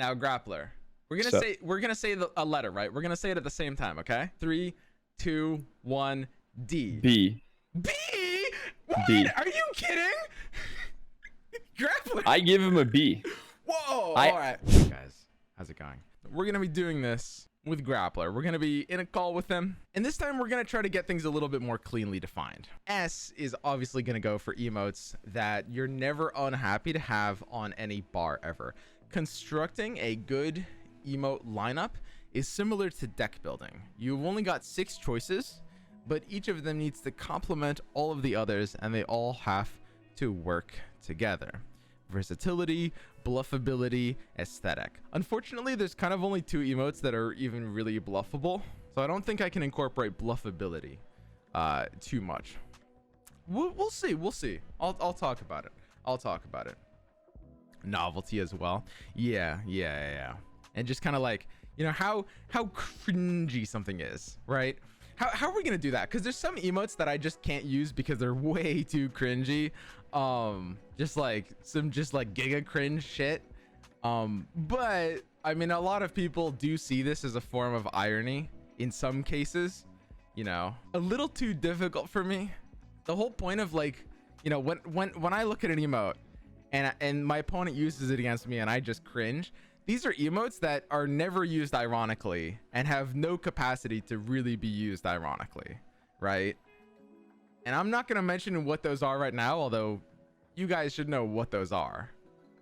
Now, GrappLr, So- we're gonna say a letter, right? We're gonna say it at the same time, okay? 3, 2, 1, D. B. B? What? B. Are you kidding? GrappLr. I give him a B. Whoa! I- All right, hey guys, how's it going? We're gonna be doing this with GrappLr. We're gonna be in a call with him, and this time we're gonna try to get things a little bit more cleanly defined. S is obviously gonna go for emotes that you're never unhappy to have on any bar ever. Constructing a good emote lineup is similar to deck building. You've only got 6 choices, but each of them needs to complement all of the others, and they all have to work together. Versatility, bluffability, aesthetic. Unfortunately, there's kind of only 2 emotes that are even really bluffable, so I don't think I can incorporate bluffability too much. We'll see. I'll talk about it. Novelty as well. Yeah. And just kind of like, you know, how cringy something is, right? How are we gonna do that? Because there's some emotes that I just can't use because they're way too cringy. Just like giga cringe shit. But I mean, a lot of people do see this as a form of irony in some cases. You know, a little too difficult for me. The whole point of, like, you know, when I look at an emote and my opponent uses it against me and I just cringe, these are emotes that are never used ironically and have no capacity to really be used ironically, right? And I'm not going to mention what those are right now, although you guys should know what those are.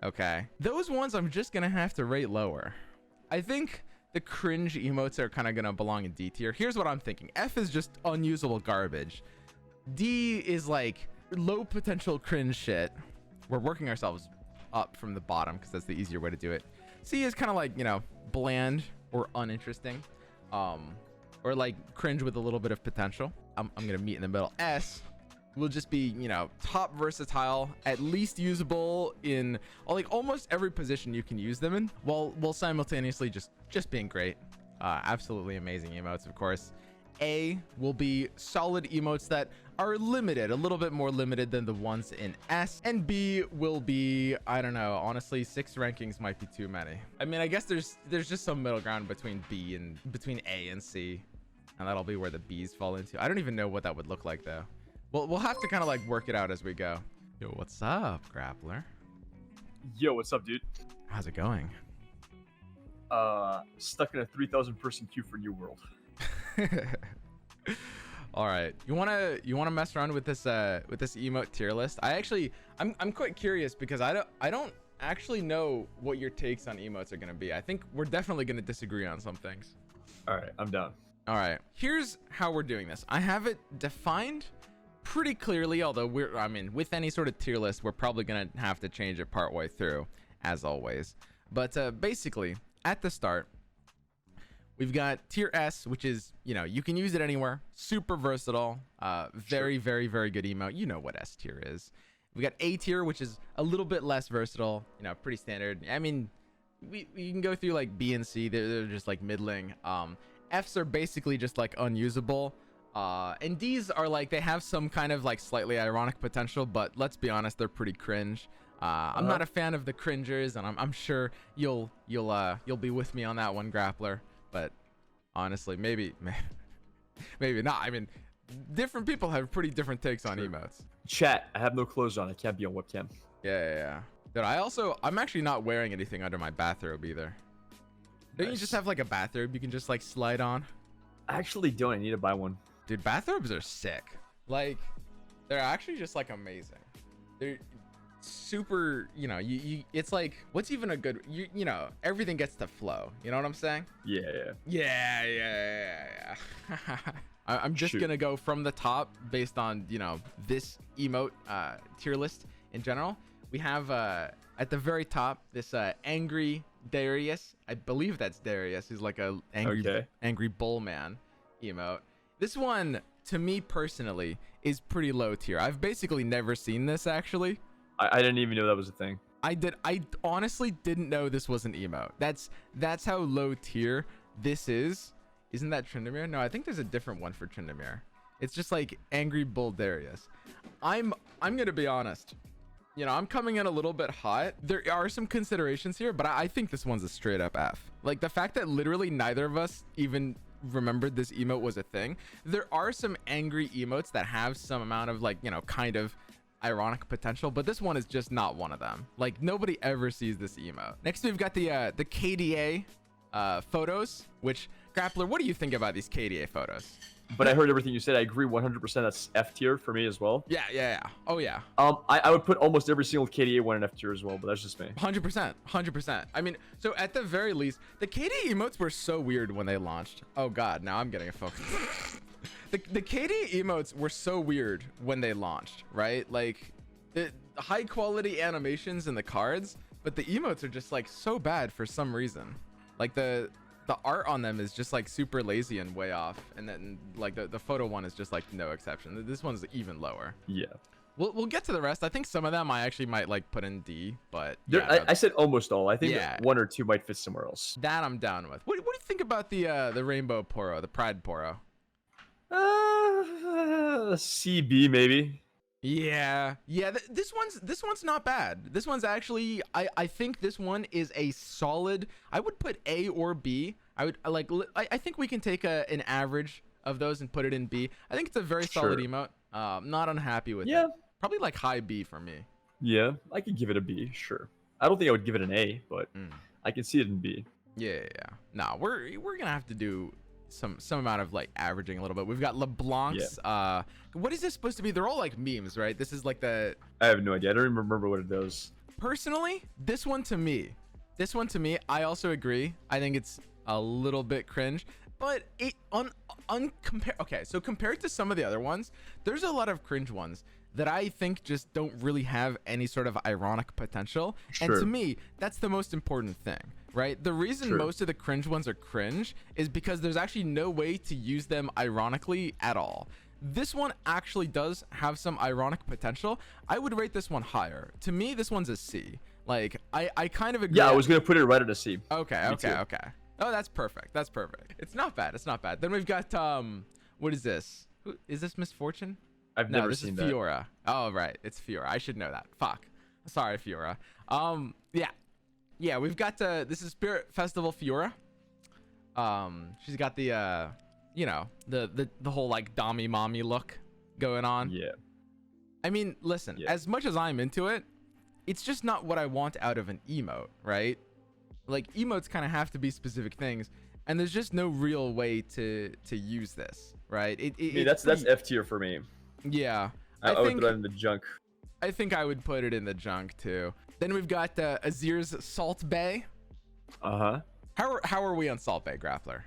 Okay, those ones I'm just going to have to rate lower. I think the cringe emotes are kind of going to belong in D tier. Here's what I'm thinking. F is just unusable garbage. D is like low potential cringe shit. We're working ourselves up from the bottom because that's the easier way to do it. C is kind of like, you know, bland or uninteresting, or like cringe with a little bit of potential. I'm gonna meet in the middle. S will just be, you know, top versatile, at least usable in like almost every position you can use them in, while simultaneously just being great. Absolutely amazing emotes, of course. A will be solid emotes that are limited, a little bit more limited than the ones in S. And B will be, I don't know, honestly, 6 rankings might be too many. I mean, I guess there's just some middle ground between between A and C, and that'll be where the B's fall into. I don't even know what that would look like though. We'll have to kind of like work it out as we go. Yo, what's up, GrappLr? Yo, what's up, dude? How's it going? Stuck in a 3,000 person queue for New World. All right, you wanna mess around with this emote tier list? I'm quite curious because I don't actually know what your takes on emotes are gonna be. I think we're definitely gonna disagree on some things. All right, I'm down. All right, here's how we're doing this. I have it defined pretty clearly, although with any sort of tier list, we're probably gonna have to change it partway through, as always. But basically, at the start, we've got tier S, which is, you know, you can use it anywhere. Super versatile. Very good emote. You know what S tier is. We got A tier, which is a little bit less versatile. You know, pretty standard. I mean, we can go through like B and C. They're just like middling. Fs are basically just like unusable. And Ds are like, they have some kind of like slightly ironic potential, but let's be honest, they're pretty cringe. I'm not a fan of the cringers, and I'm sure you'll be with me on that one, GrappLr. But honestly, maybe not. I mean, different people have pretty different takes on emotes. Chat, I have no clothes on. I can't be on webcam. Yeah. Dude, I'm actually not wearing anything under my bathrobe either. Don't you just have like a bathrobe you can just like slide on? I actually don't. I need to buy one. Dude, bathrobes are sick. Like, they're actually just like amazing. They're super, you know, it's like, what's even a good, you know, everything gets to flow, you know what I'm saying? Yeah. I'm just gonna go from the top based on, you know, this emote tier list in general. We have at the very top this angry Darius. I believe that's Darius. He's like a angry bull man emote. This one, to me personally, is pretty low tier. I've basically never seen this actually. I didn't even know that was a thing. I honestly didn't know this was an emote. That's how low tier this is. Isn't that Tryndamere? No, I think there's a different one for Tryndamere. It's just like Angry Bull Darius. I'm gonna be honest. you know, I'm coming in a little bit hot. There are some considerations here, but I think this one's a straight up F. Like the fact that literally neither of us even remembered this emote was a thing. There are some angry emotes that have some amount of like, you know, kind of ironic potential, but this one is just not one of them. Like nobody ever sees this emote. Next we've got the KDA photos, which GrappLr, what do you think about these KDA photos? But I heard everything you said. I agree 100%. That's F tier for me as well. Yeah. Oh yeah. I would put almost every single KDA one in F tier as well, but that's just me. 100%. I mean, so at the very least, the KDA emotes were so weird when they launched. Oh god, now I'm getting a focus. the KDA emotes were so weird when they launched, right? Like the high quality animations in the cards, but the emotes are just like so bad for some reason. Like the art on them is just like super lazy and way off, and then like the photo one is just like no exception. This one's even lower. Yeah, we'll get to the rest. I think some of them I actually might like put in D, but yeah, I said almost all. I think one or two might fit somewhere else. That I'm down with. What do you think about the rainbow Poro, the pride Poro? CB maybe. Yeah. This one's not bad. This one's actually, I think this one is a solid. I would put A or B. I think we can take an average of those and put it in B. I think it's a very solid emote. Not unhappy with it. Probably like high B for me. Yeah, I could give it a B, sure. I don't think I would give it an A, but I can see it in B. Yeah. No, we're gonna have to do some amount of like averaging a little bit. We've got Leblanc's what is this supposed to be? They're all like memes, right? This is like I have no idea. I don't even remember what it does. Personally, this one to me, I also agree. I think it's a little bit cringe, but it okay, so compared to some of the other ones, there's a lot of cringe ones that I think just don't really have any sort of ironic potential. And to me, that's the most important thing, right? The reason most of the cringe ones are cringe is because there's actually no way to use them ironically at all. This one actually does have some ironic potential. I would rate this one higher. To me, this one's a C. Like, I kind of agree. Yeah, I was going to put it right at a C. Okay. Oh, that's perfect. It's not bad. Then we've got, what is this? Is this Misfortune? I've never seen that. This is Fiora. Oh, right. It's Fiora. I should know that. Fuck. Sorry, Fiora. Yeah, we've got, this is Spirit Festival Fiora. She's got the, you know, the whole like dommy mommy look going on. Yeah. I mean, listen, as much as I'm into it, it's just not what I want out of an emote, right? Like emotes kind of have to be specific things, and there's just no real way to use this, right? That's F tier for me. Yeah. I would put it in the junk. I think I would put it in the junk too. Then we've got Azir's Salt Bay. Uh-huh. How are we on Salt Bay, GrappLr?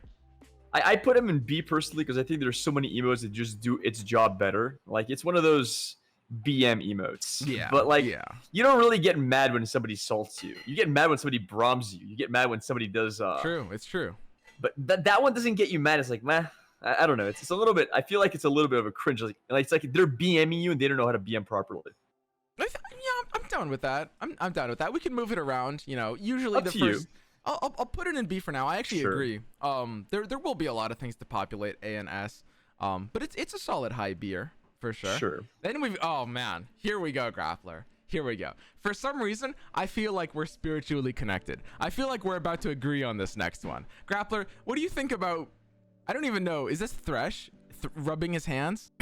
I put him in B personally because I think there's so many emotes that just do its job better. Like, it's one of those BM emotes. Yeah. But, like, you don't really get mad when somebody salts you. You get mad when somebody broms you. You get mad when somebody does... True. It's true. But that one doesn't get you mad. It's like, meh. I don't know. It's a little bit... I feel like it's a little bit of a cringe. Like it's like they're BMing you and they don't know how to BM properly. Yeah, I'm down with that. I'm down with that. We can move it around. You know, usually Up the to first... you. I'll put it in B for now. I actually agree. There will be a lot of things to populate A and S. But it's a solid high B'er for sure. Sure. Then oh man, here we go, GrappLr. Here we go. For some reason, I feel like we're spiritually connected. I feel like we're about to agree on this next one. GrappLr, what do you think about? I don't even know. Is this Thresh rubbing his hands?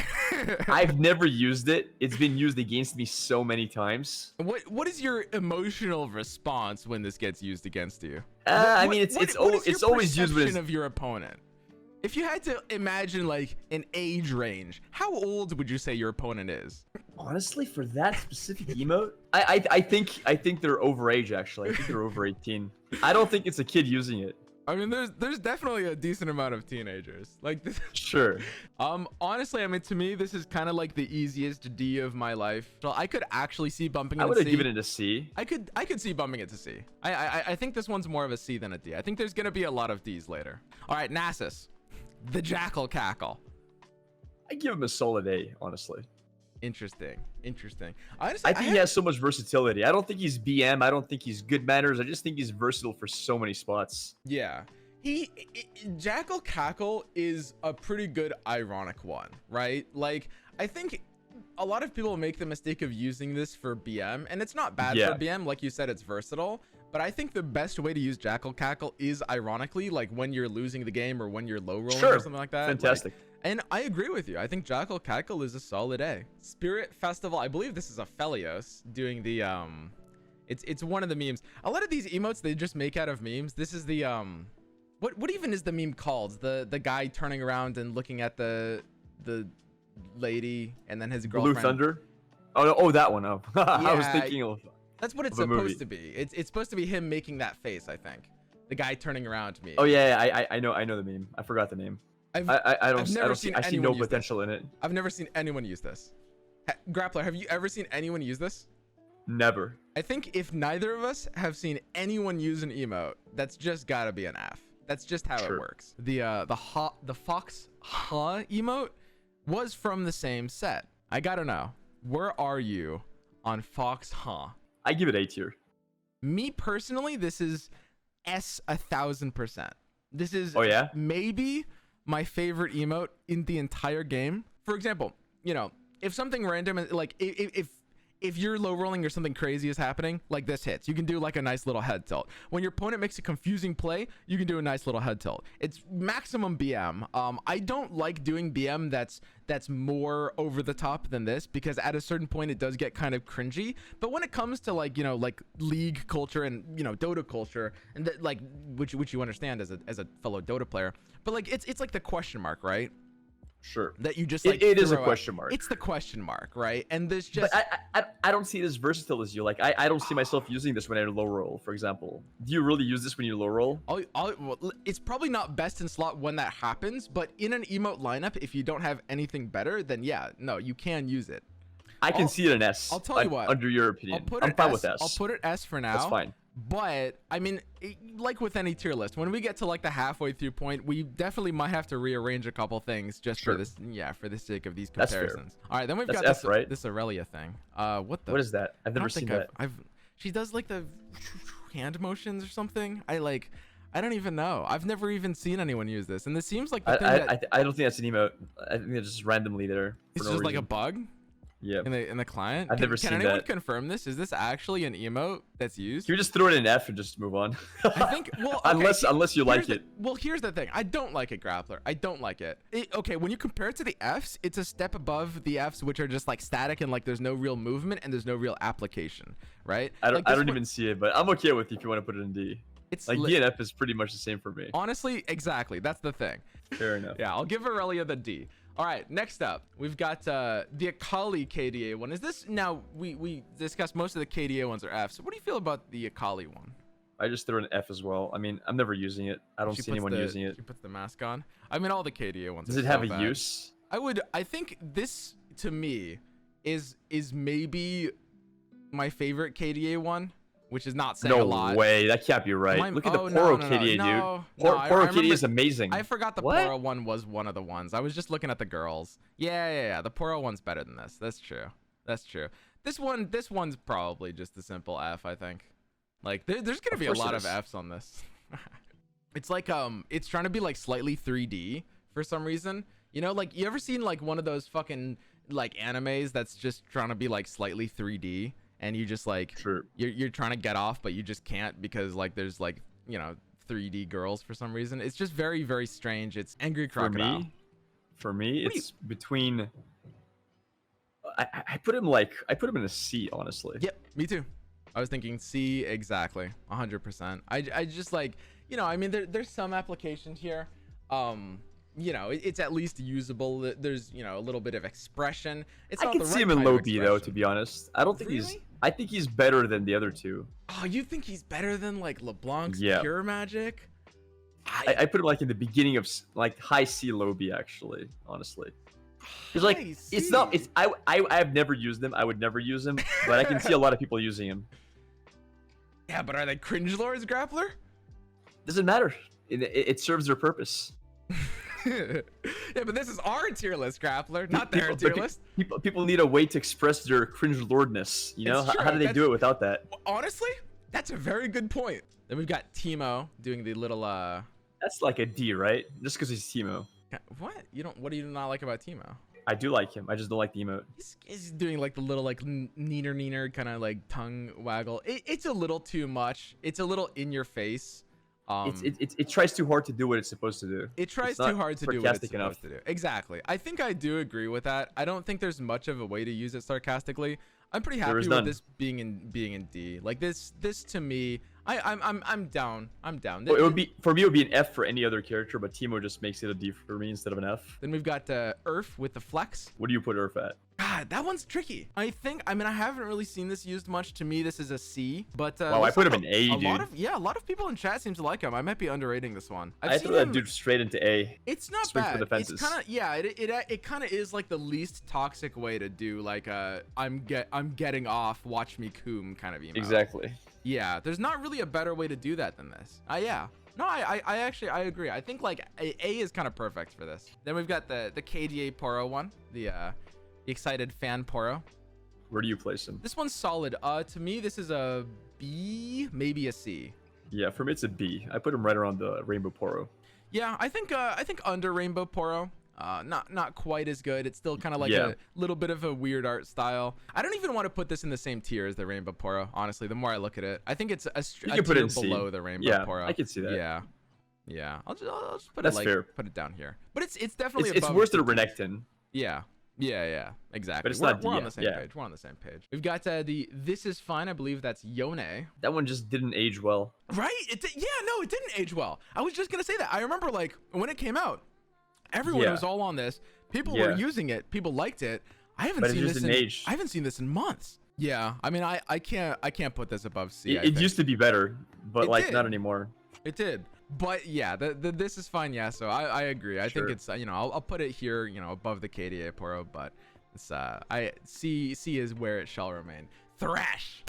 I've never used it. It's been used against me so many times. What is your emotional response when this gets used against you? I mean, it's always used with of your opponent. If you had to imagine like an age range, how old would you say your opponent is? Honestly, for that specific emote, I think they're overage. Actually, I think they're over 18. I don't think it's a kid using it. I mean, there's definitely a decent amount of teenagers like this. Sure. Honestly, I mean, to me, this is kind of like the easiest D of my life. So I could actually see bumping it. I would have given it a C. I could see bumping it to C. I think this one's more of a C than a D. I think there's gonna be a lot of Ds later. All right, Nasus, the Jackal Cackle. I give him a solid A, honestly. Interesting. Honestly, I think he has so much versatility. I don't think he's BM. I don't think he's good manners. I just think he's versatile for so many spots. Yeah. Jackal Cackle is a pretty good ironic one, right? Like, I think a lot of people make the mistake of using this for BM, and it's not bad Yeah. for BM. Like you said, it's versatile. But I think the best way to use Jackal Cackle is ironically like when you're losing the game or when you're low rolling or something like that. Fantastic. And I agree with you. I think Jackal Cackle is a solid A. Spirit Festival. I believe this is a Felios doing the it's one of the memes. A lot of these emotes they just make out of memes. This is the what even is the meme called? The guy turning around and looking at the lady and then his girlfriend. Blue Thunder. Oh no, oh that one. Oh, I was Yeah, thinking of. That's what it's of a movie. supposed to be. It's supposed to be him making that face. I think the guy turning around to me. Oh yeah, I know the meme. I forgot the name. I don't see no potential in it. I've never seen anyone use this. GrappLr, have you ever seen anyone use this? Never. I think if neither of us have seen anyone use an emote, that's just gotta be an F. That's just how it works. The Fox Ha emote was from the same set. I gotta know, where are you on Fox Ha? I give it A tier. Me personally, this is S 1000%. This is maybe my favorite emote in the entire game. For example, you know, if something random, like if you're low rolling or something crazy is happening, like this hits, you can do like a nice little head tilt. When your opponent makes a confusing play, you can do a nice little head tilt. It's maximum BM. I don't like doing BM that's more over the top than this, because at a certain point it does get kind of cringy. But when it comes to like, you know, like league culture and, you know, Dota culture, and that, like which you understand as a fellow Dota player, but like it's like the question mark, right? Sure. That you just like it is a question mark. It's the question mark, right? And this just but I don't see it as versatile as you. Like I don't see myself using this when I low roll, for example. Do you really use this when you low roll? Well, it's probably not best in slot when that happens, but in an emote lineup, if you don't have anything better, then yeah, no, you can use it. I can see it in S. I'll tell you what. Under your opinion, I'm fine with S. I'll put it S for now. That's fine. But I mean, like with any tier list, when we get to like the halfway through point, we definitely might have to rearrange a couple things just for this, for the sake of these comparisons. All right, then we've got this, right? This Irelia thing. What is that? I've never seen that. She does like the hand motions or something. I don't even know. I've never even seen anyone use this, and this seems like the thing I don't think that's an emote. I think it's just randomly there. It's just like a bug. Yeah. In the client. I've never seen that. Can anyone confirm this? Is this actually an emote that's used? Can we just throw it in F and just move on? I think. Well, okay, unless you like it. Well, here's the thing. I don't like it, GrappLr. I don't like it. Okay, when you compare it to the Fs, it's a step above the Fs, which are just like static and like there's no real movement and there's no real application, right? I don't even see it, but I'm okay with it if you want to put it in D. It's like D and F is pretty much the same for me. Honestly, exactly. That's the thing. Fair enough. Yeah, I'll give Irelia the D. All right, next up, we've got the Akali KDA one. Is this, now, we discussed most of the KDA ones are Fs. So what do you feel about the Akali one? I just threw an F as well. I mean, I'm never using it. I don't see anyone using it. She puts the mask on. I mean, all the KDA ones. Does it have a use? I think this, to me, is maybe my favorite KDA one, which is not saying a lot. No way, that can't be right. Look at the Poro KDA, dude. Poro KDA is amazing. I forgot the Poro one was one of the ones. I was just looking at the girls. Yeah. The Poro one's better than this. That's true. This one's probably just a simple F, I think. Like there's gonna be a lot of Fs on this. It's like it's trying to be like slightly 3D for some reason. You know, like you ever seen like one of those fucking like animes that's just trying to be like slightly 3D? And you just like you're trying to get off, but you just can't because like there's like, you know, 3D girls for some reason. It's just very, very strange. It's Angry Crocodile. For me, it's between. I put him in a C, honestly. Yep, me too. I was thinking C exactly, 100%. I just like, you know, I mean there's some applications here. You know, it's at least usable. There's, you know, a little bit of expression. I can see him in low B though, to be honest. I don't think I think he's better than the other two. Oh, you think he's better than like Leblanc's Pure Magic? I put him like in the beginning of like high C, low B actually, honestly. Because like I've never used them. I would never use them, but I can see a lot of people using him. Yeah, but are they cringe lords, GrappLr? Doesn't matter. It serves their purpose. Yeah, but this is our tier list, GrappLr, not their tier list. People need a way to express their cringe lordness. You know, how do they do it without that? Honestly, that's a very good point. Then we've got Teemo doing the little That's like a D, right? Just because he's Teemo. What? What do you not like about Teemo? I do like him. I just don't like the emote. He's doing like the little like neener kind of like tongue waggle. It's a little too much. It's a little in your face. It tries too hard to do what it's supposed to do. It tries too hard to do what it's supposed to do. Exactly. I think I do agree with that. I don't think there's much of a way to use it sarcastically. I'm pretty happy with this being in D. Like this to me, I'm down. I'm down. Well, it would be for me. It would be an F for any other character, but Teemo just makes it a D for me instead of an F. Then we've got Earth with the flex. What do you put Earth at? God, that one's tricky. I mean, I haven't really seen this used much. To me, this is a C. But wow, I put him in A, dude. A lot of people in chat seem to like him. I might be underrating this one. I threw that dude straight into A. It's not Swing bad. for the fences. It's kind of it kind of is like the least toxic way to do like I'm getting off, watch me coom kind of emote. Exactly. Yeah, there's not really a better way to do that than this. Yeah. No, I actually agree. I think like A is kind of perfect for this. Then we've got the KDA Poro one, the excited fan Poro. Where do you place him? This one's solid. To me, this is a B, maybe a C. Yeah, for me it's a B. I put him right around the Rainbow Poro. Yeah, I think under Rainbow Poro. Not quite as good. It's still kind of like a little bit of a weird art style. I don't even want to put this in the same tier as the Rainbow Poro. Honestly, the more I look at it, I think it's a tier below the Rainbow Poro. I can see that. Yeah. I'll just put That's it fair. Put it down here. But it's definitely it's worse than Renekton. Yeah, exactly. But it's we're not on the same page. We're on the same page. We've got the This Is Fine. I believe that's Yone. That one just didn't age well. Right? It didn't age well. I was just gonna say that. I remember like when it came out, everyone was all on this. People were using it. People liked it. I haven't seen this in months. Yeah, I mean, I can't put this above C. It used to be better, but not anymore. It did. But yeah, This Is Fine. Yeah, so I agree. I think it's I'll put it here, above the KDA Poro, but it's C is where it shall remain. Thrash.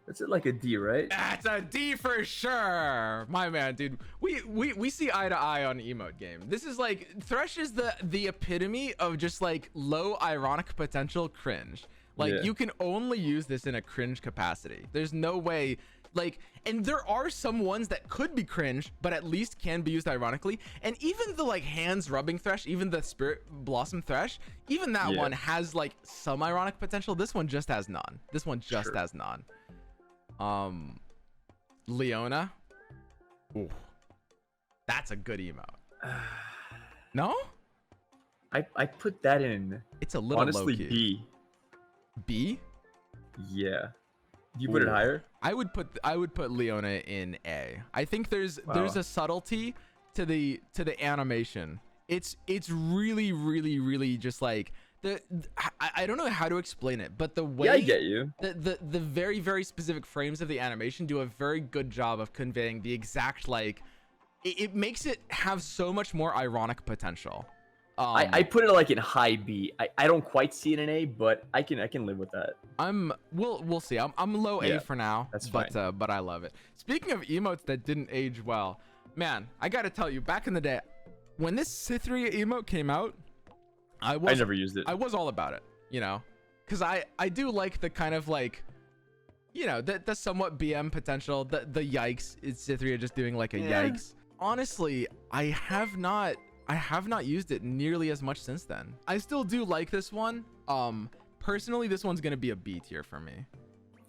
That's it, like a D, right? That's a D for sure, my man, dude. We see eye to eye on emote game. This is like Thresh is the epitome of just like low ironic potential cringe. Like you can only use this in a cringe capacity. There's no way. Like, and there are some ones that could be cringe, but at least can be used ironically. And even the like hands rubbing Thresh, even the Spirit Blossom Thresh, even that one has like some ironic potential. This one just has none. This one just has none. Leona. Ooh, that's a good emote. No? I put that in. It's a little honestly low-key. B. B? Yeah. Do you put it higher? I would put Leona in A. I think there's a subtlety to the animation. It's really just like I don't know how to explain it, but the way I get you. The very specific frames of the animation do a very good job of conveying the exact like it makes it have so much more ironic potential. I put it like in high B. I don't quite see it in A, but I can live with that. We'll see. I'm low A for now. That's fine. But I love it. Speaking of emotes that didn't age well, man, I gotta tell you, back in the day, when this Cytherea emote came out, I never used it. I was all about it, because I do like the kind of like, the somewhat BM potential. The yikes is Cytherea just doing like a yikes. Honestly, I have not used it nearly as much since then. I still do like this one. Personally, this one's gonna be a B tier for me.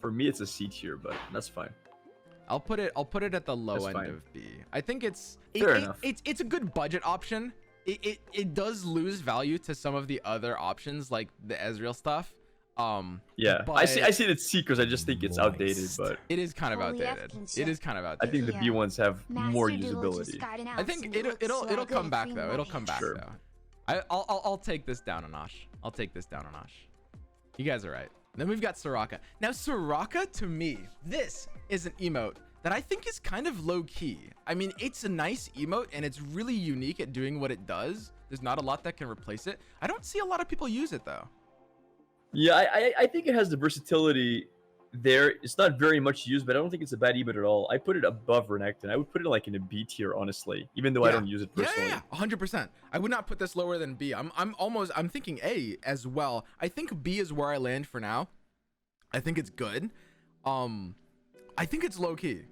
For me, it's a C tier, but that's fine. I'll put it at the low end of B. I think it's a good budget option. It does lose value to some of the other options like the Ezreal stuff. I see it C because I just think it's outdated, but it is kind of outdated. I think the B ones have more usability. I think it'll come back though. It'll come back though. I'll take this down a notch. You guys are right. Then we've got Soraka. Now Soraka, to me, this is an emote that I think is kind of low key. I mean, it's a nice emote and it's really unique at doing what it does. There's not a lot that can replace it. I don't see a lot of people use it though. Yeah, I think it has the versatility there. It's not very much used, but I don't think it's a bad emote at all. I put it above Renekton. I would put it like in a B tier, honestly, even though I don't use it personally. Yeah, 100%. I would not put this lower than B. I'm thinking A as well. I think B is where I land for now. I think it's good. I think it's low key.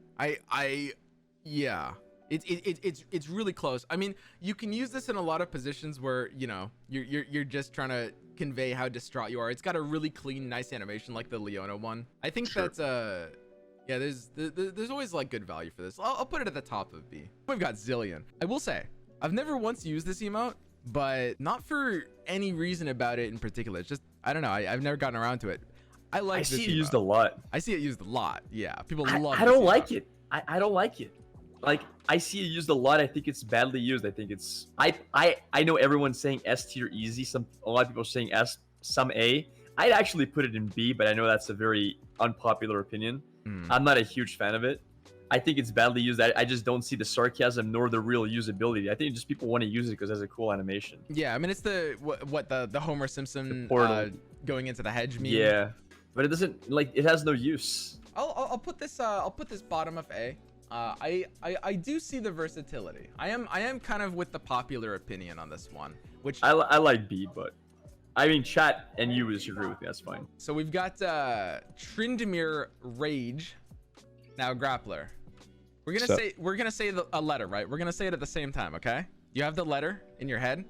It's really close. I mean, you can use this in a lot of positions where, you know, you're just trying to convey how distraught you are. It's got a really clean, nice animation like the Leona one. I think that's yeah, there's always like good value for this. I'll put it at the top of B. We've got Zillion. I will say, I've never once used this emote, but not for any reason about it in particular. It's just, I don't know. I've never gotten around to it. I see it used a lot. I see it used a lot. Yeah, people love I don't like it. I don't like it. Like, I see it used a lot. I think it's badly used. I think it's I know everyone's saying S tier easy. A lot of people are saying S, some A. I'd actually put it in B, but I know that's a very unpopular opinion. I'm not a huge fan of it. I think it's badly used. I just don't see the sarcasm nor the real usability. I think just people want to use it because it has a cool animation. Yeah, I mean, it's the Homer Simpson going into the hedge meme. Yeah, but it doesn't, like, it has no use. I'll put this bottom of A. I do see the versatility. I am kind of with the popular opinion on this one, which I like B, but I mean, chat and you disagree with me. That's fine. So we've got Tryndamere Rage. Now GrappLr. We're gonna say a letter, right? We're gonna say it at the same time, okay? You have the letter in your head?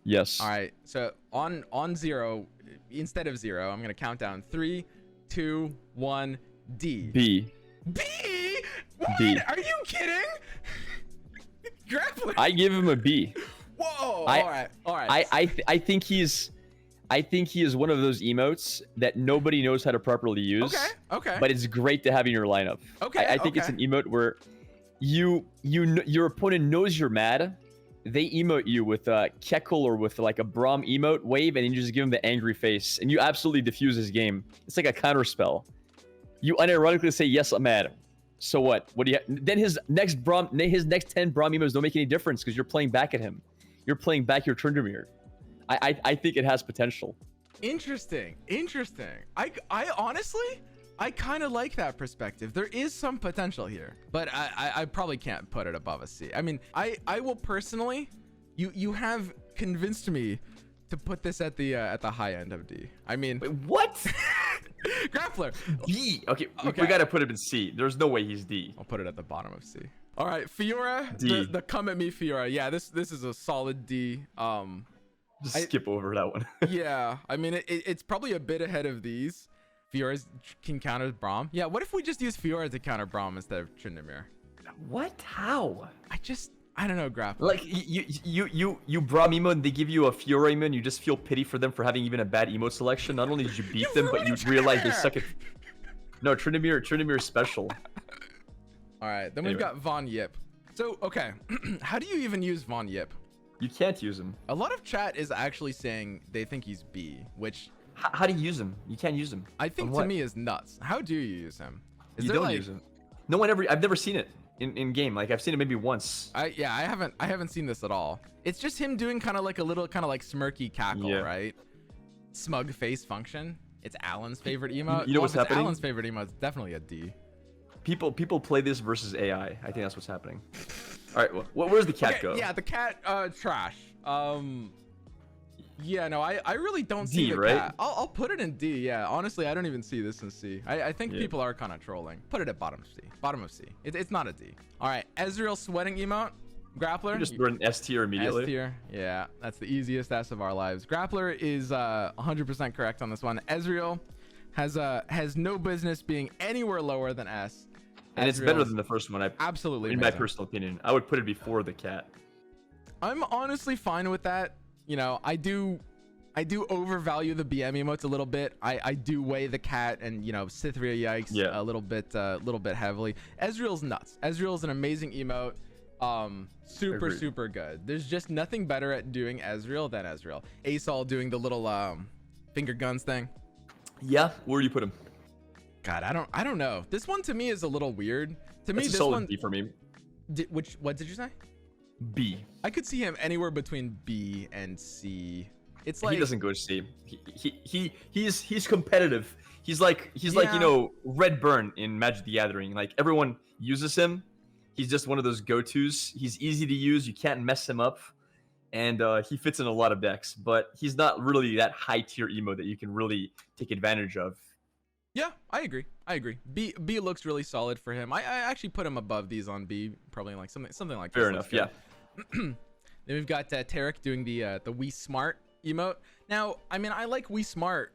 Yes. All right. So on 0, instead of 0, I'm gonna count down 3, 2, 1. D. B. B? What? B. Are you kidding? GrappLr. I give him a B. Whoa. All right. I think he is one of those emotes that nobody knows how to properly use. Okay. But it's great to have in your lineup. Okay. I think it's an emote where your opponent knows you're mad. They emote you with a Keckle or with like a Braum emote wave, and you just give him the angry face, and you absolutely diffuse his game. It's like a counter spell. You unironically say, "Yes, I'm mad." So what? What do you? Then his next 10 Braum emotes don't make any difference because you're playing back at him. You're playing back your Tryndamere. I think it has potential. Interesting. I honestly, I kind of like that perspective. There is some potential here, but I probably can't put it above a C. I mean, I will personally, you have convinced me to put this at the high end of D. I mean, wait, what? GrappLr. D. Okay, we gotta put him in C. There's no way he's D. I'll put it at the bottom of C. All right, Fiora. D. The come at me Fiora. Yeah, this is a solid D. Just skip over that one. Yeah, I mean, it's probably a bit ahead of these. Fiora can counter Braum. Yeah, what if we just use Fiora to counter Braum instead of Tryndamere? What? How? I don't know, GrappLr. Like, you Braum emote and they give you a Fiora emote and you just feel pity for them for having even a bad emote selection. Not only did you beat them, but you realize they suck at... No, Tryndamere is special. All right, then we've got Von Yip. So, okay, how do you even use Von Yip? You can't use him. A lot of chat is actually saying they think he's B, which... How do you use him? You can't use him. I think to me is nuts. How do you use him? You don't use him. No one ever... I've never seen it in game. Like, I've seen it maybe once. I haven't seen this at all. It's just him doing kind of like a little like smirky cackle, right? Smug face function. It's Alan's favorite emote. You know what's happening? Alan's favorite emote. It's definitely a D. People play this versus AI. I think that's what's happening. All right, where's the cat go? Yeah, the cat, trash. Yeah, no, I really don't see D, the right? cat. I'll put it in D. Yeah, honestly, I don't even see this in C. I think people are kind of trolling. Put it at bottom of C. Bottom of C. It's not a D. All right, Ezreal sweating emote. GrappLr. You just run S tier immediately. S tier. Yeah, that's the easiest S of our lives. GrappLr is 100% correct on this one. Ezreal has no business being anywhere lower than S. And it's better than the first one. Absolutely. In my personal opinion, I would put it before the cat. I'm honestly fine with that. You know, I do overvalue the BM emotes a little bit. I do weigh the cat and, you know, Sithria yikes a little bit heavily. Ezreal's nuts. Ezreal's an amazing emote. Super good. There's just nothing better at doing Ezreal than Ezreal. Asol doing the little finger guns thing. Yeah, where do you put him? God, I don't know. This one to me is a little weird. To me, this this solid one B for me. What did you say? B. I could see him anywhere between B and C. It's like he doesn't go to C. He's competitive. He's like you know, Red Burn in Magic the Gathering. Like, everyone uses him. He's just one of those go-tos. He's easy to use. You can't mess him up, and he fits in a lot of decks. But he's not really that high tier emo that you can really take advantage of. Yeah, I agree. I agree. B looks really solid for him. I actually put him above these on B, probably like something like Fair this. enough. Yeah. Then we've got Tarik doing the We Smart emote. Now, I mean, I like We Smart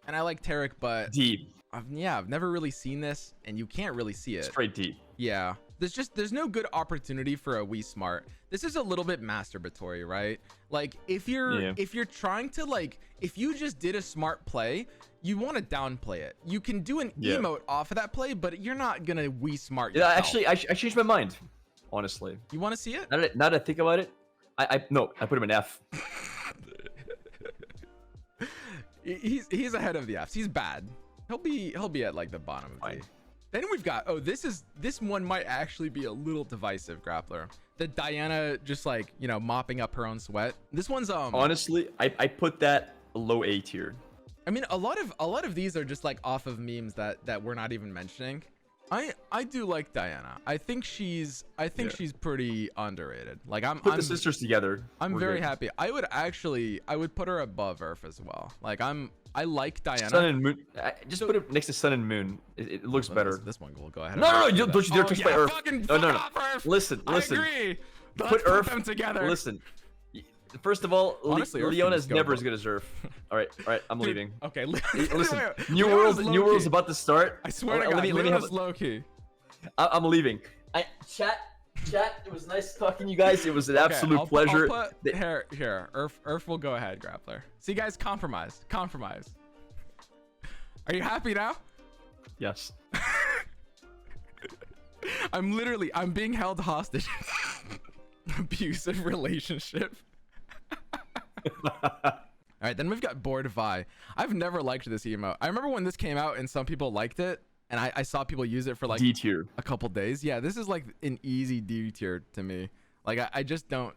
and I like Tarik, but Deep. I've never really seen this, and you can't really see it. Straight deep. Yeah, there's no good opportunity for a We Smart. This is a little bit masturbatory, right? Like if you're trying to like, if you just did a smart play, you want to downplay it. You can do an emote off of that play, but you're not gonna We Smart yourself. Yeah, actually, I changed my mind. Honestly. You want to see it? Now that I think about it, I put him in F. He's ahead of the Fs. He's bad. He'll be at like the bottom of D. Then we've got, this one might actually be a little divisive, GrappLr. The Diana just like, you know, mopping up her own sweat. This one's honestly, I put that low A tier. I mean, a lot of these are just like off of memes that we're not even mentioning. I do like Diana. I think she's pretty underrated. Like I'm Put the sisters together. I'm very happy. I would put her above Earth as well. Like I like Diana. Sun and Moon. Just put it next to Sun and Moon. It looks better. This one will go ahead. No, don't you dare touch my Earth. No. Earth. Listen. I agree. Put Earth them together. Listen. First of all, Honestly, Leona's never as good as Earth. All right, I'm leaving. Okay, listen. New World's about to start. I swear to God, let me have low key. I'm leaving. Chat. It was nice talking to you guys. It was an absolute pleasure. I'll put, here. Earth will go ahead, GrappLr. See, guys, compromise. Are you happy now? Yes. I'm being held hostage. Abusive relationship. All right, then we've got Bored Vi. I've never liked this emote. I remember when this came out and some people liked it, and I saw people use it for like D tier. A couple days. Yeah, this is like an easy D tier to me. Like I just don't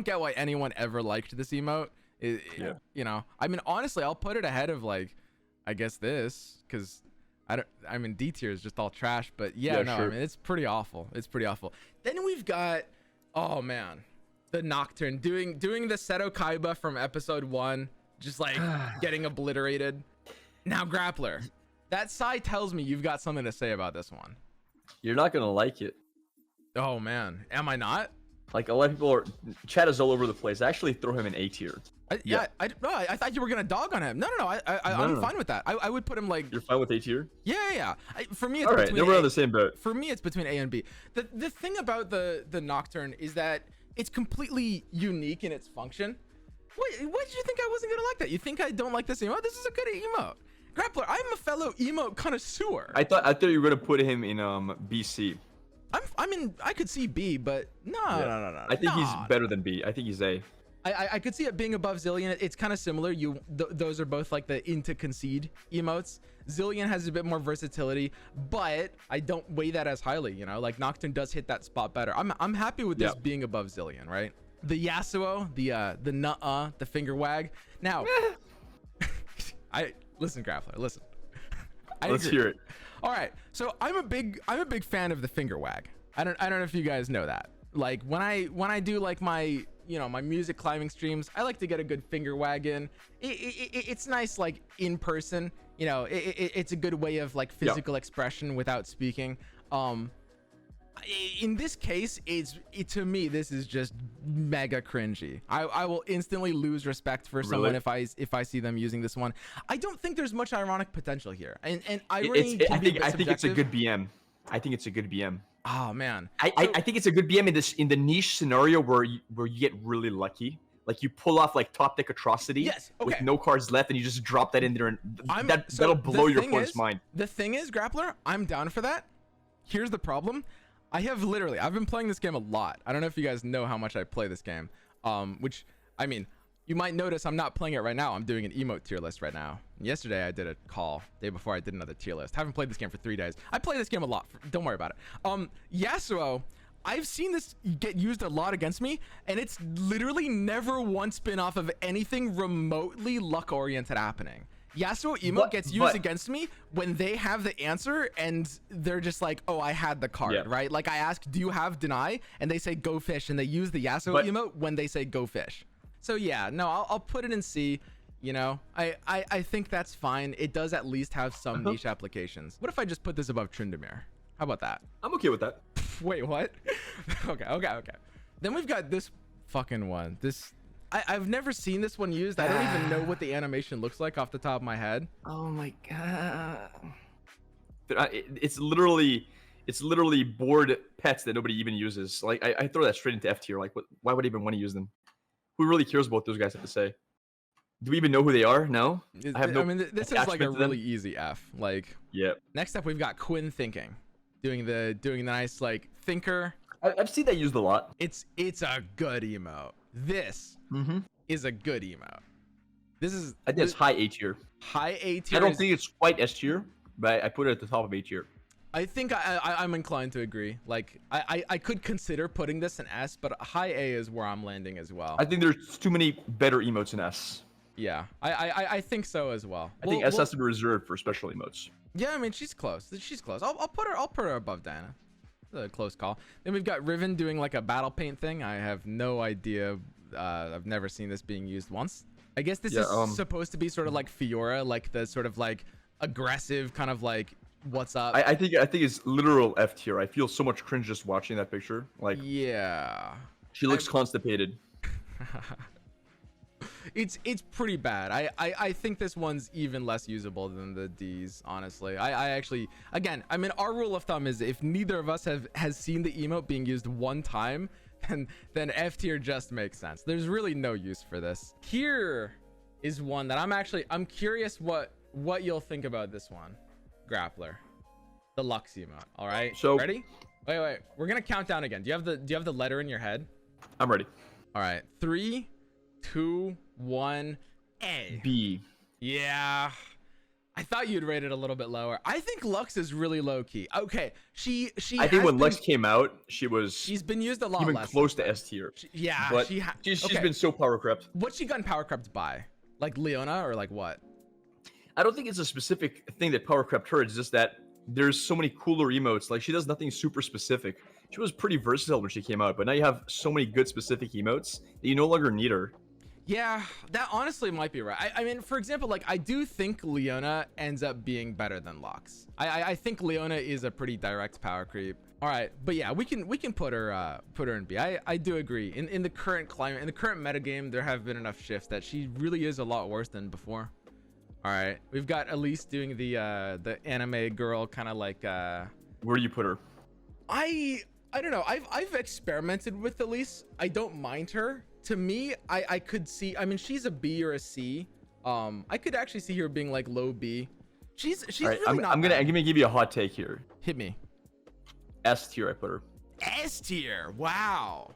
get why anyone ever liked this emote. You know, I mean, honestly, I'll put it ahead of like, I guess this, because I mean, D tier is just all trash. But sure. I mean, it's pretty awful. Then we've got, oh man, the Nocturne doing the Seto Kaiba from episode 1, just like getting obliterated. Now, GrappLr, that side tells me you've got something to say about this one. You're not gonna like it. Oh man, am I not? Like a lot of people chat is all over the place. I actually throw him in A tier. I thought you were gonna dog on him. No. I'm fine with that. I would put him like. You're fine with A tier? Yeah. For me, it's all right. Then we're on the same boat. For me, it's between A and B. The thing about the Nocturne is that it's completely unique in its function. What did you think I wasn't gonna like that? You think I don't like this emote? This is a good emote. GrappLr, I'm a fellow emote connoisseur. I thought you were gonna put him in BC. I could see B, but no. I think he's better than B. I think he's A. I could see it being above Zilean. It's kind of similar. Those are both like the into concede emotes. Zilean has a bit more versatility, but I don't weigh that as highly. You know, like Nocturne does hit that spot better. I'm happy with this being above Zilean, right? The Yasuo, the nuh-uh, the finger wag. Now, listen, GrappLr, listen. Let's hear it. All right, so I'm a big fan of the finger wag. I don't know if you guys know that. Like when I do like my my music climbing streams, I like to get a good finger wag in. It's nice like in person. You know, it's a good way of like physical expression without speaking. In this case, to me this is just mega cringy. I will instantly lose respect for someone if I see them using this one. I don't think there's much ironic potential here, and irony can be a bit subjective. I think it's a good BM. I think it's a good BM. Oh man, I think it's a good BM in the niche scenario where you get really lucky. Like you pull off like top deck atrocity with no cards left, and you just drop that in there, and that'll blow your opponent's mind. The thing is, GrappLr, I'm down for that. Here's the problem. I've been playing this game a lot. I don't know if you guys know how much I play this game. Which, I mean, you might notice I'm not playing it right now. I'm doing an emote tier list right now. Yesterday I did a call. Day before I did another tier list. Haven't played this game for 3 days. I play this game a lot. Don't worry about it. Yasuo, I've seen this get used a lot against me, and it's literally never once been off of anything remotely luck-oriented happening. Yasuo emote gets used against me when they have the answer and they're just like, oh, I had the card, right? Like I ask, do you have deny? And they say go fish, and they use the Yasuo emote when they say go fish. So yeah, no, I'll put it in C. You know, I think that's fine. It does at least have some niche applications. What if I just put this above Tryndamere? How about that? I'm okay with that. Wait, what? Okay. Then we've got this fucking one. I've never seen this one used. I don't even know what the animation looks like off the top of my head. Oh my god. It's literally bored pets that nobody even uses. Like I throw that straight into F tier. Like why would I even want to use them? Who really cares about what those guys have to say? Do we even know who they are? No. I mean, this is like a really easy F. Like, yeah. Next up, we've got Quinn thinking, doing the nice like thinker. I've seen that used a lot. It's a good emote. This is a good emote. I think it's high A tier. High A tier. I don't think it's quite S tier, but I put it at the top of A tier. I think I'm inclined to agree. Like I could consider putting this in S, but high A is where I'm landing as well. I think there's too many better emotes in S. Yeah, I think so as well. I think S has to be reserved for special emotes. Yeah, I mean she's close. She's close. I'll put her above Diana. A close call. Then we've got Riven doing like a battle paint thing. I have no idea. I've never seen this being used once. I guess this is supposed to be sort of like Fiora, like the sort of like aggressive kind of like what's up. I think it's literal F tier. I feel so much cringe just watching that picture. Like yeah, she looks constipated. It's pretty bad. I think this one's even less usable than the D's, honestly. I actually, again, I mean, our rule of thumb is if neither of us has seen the emote being used one time, then F tier just makes sense. There's really no use for this. Here is one that I'm curious what you'll think about this one. GrappLr, the Lux emote. All right, so ready? Wait, we're gonna count down again. Do you have the letter in your head? I'm ready. All right, 3, 2, 1, A. B. Yeah, I thought you'd rate it a little bit lower. I think Lux is really low key. Okay, I think when Lux came out, she's been used a lot even less. Close to S tier. Yeah, but she's been so power crept. What's she gotten power crept by? Like Leona or like what? I don't think it's a specific thing that power crept her. It's just that there's so many cooler emotes. Like she does nothing super specific. She was pretty versatile when she came out, but now you have so many good specific emotes that you no longer need her. Yeah, that honestly might be right. I mean, for example, like I do think Leona ends up being better than Lux. I think Leona is a pretty direct power creep. All right, but yeah, we can put her in B. I do agree. In the current climate, in the current metagame, there have been enough shifts that she really is a lot worse than before. All right, we've got Elise doing the anime girl kind of like. Where do you put her? I don't know. I've experimented with Elise. I don't mind her. To me, I could see. I mean, she's a B or a C. I could actually see her being like low B. She's right, really not. I'm gonna give you a hot take here. Hit me. S tier, I put her. S tier. Wow,